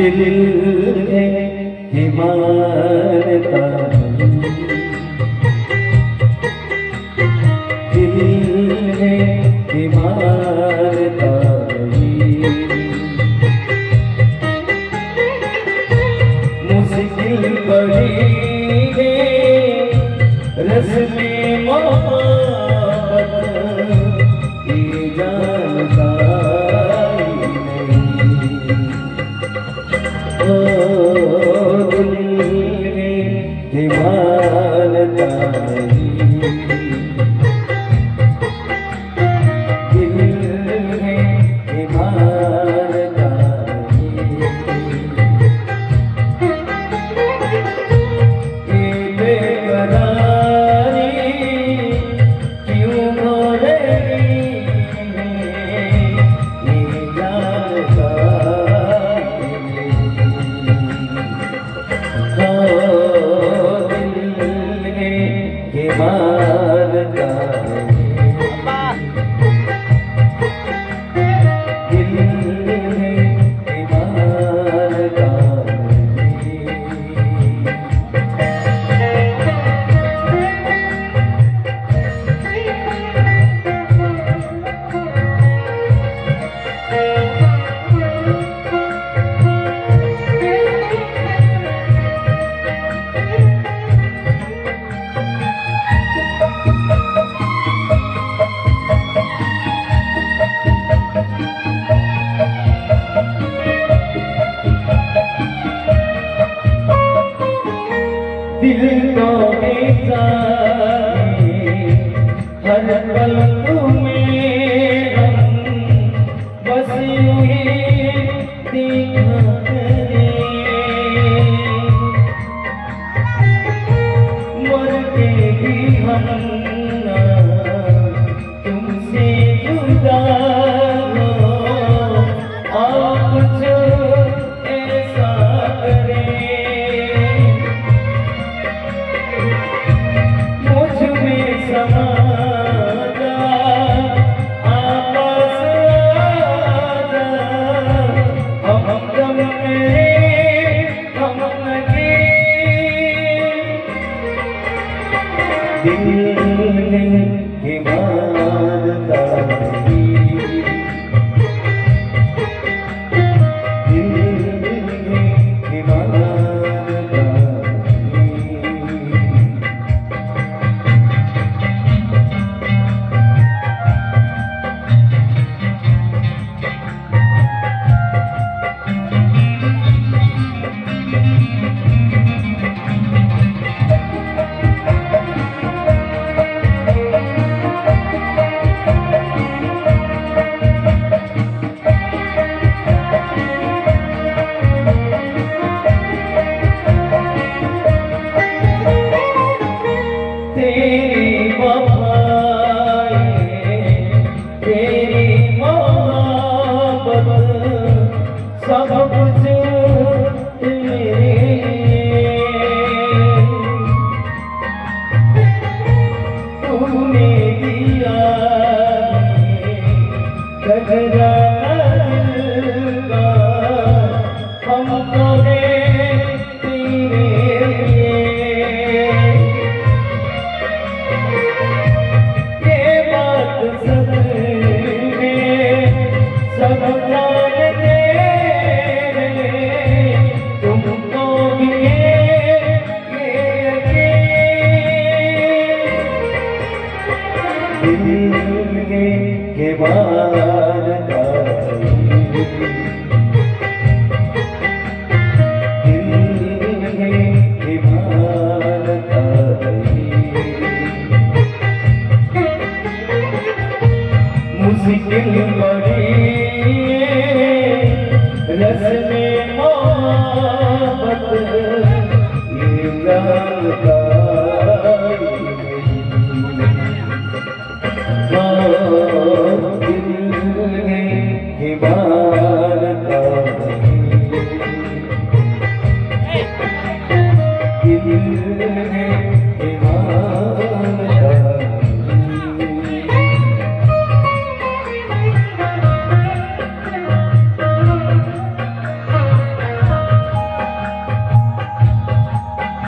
दिल है हिमालता, दिल है हिमालता, मुश्किल बड़ी है रस में मोहब्बत ये जानता हिमालता दिल है हिमालता, ये बेकरारी क्यों हो रही है ये जानता हिमालता दिल है हिमालता। दिल को हर पल तुम्हें हम बस यूं ही देखा करें, मर के भी हम ना तुमसे जुदा हो, आप कुछ ऐसा करें दिल है हिमालता, दिल है हिमालता, तेरी वफाएं तेरी मोहब्बत सब कुछ तेरे तूने दिया गजरा दिल का हमको है तेरे सब जानते तुमको भी दिल है हिमालता, दिल है हिमालता, मुश्किल बड़ी रस में मोहब्बत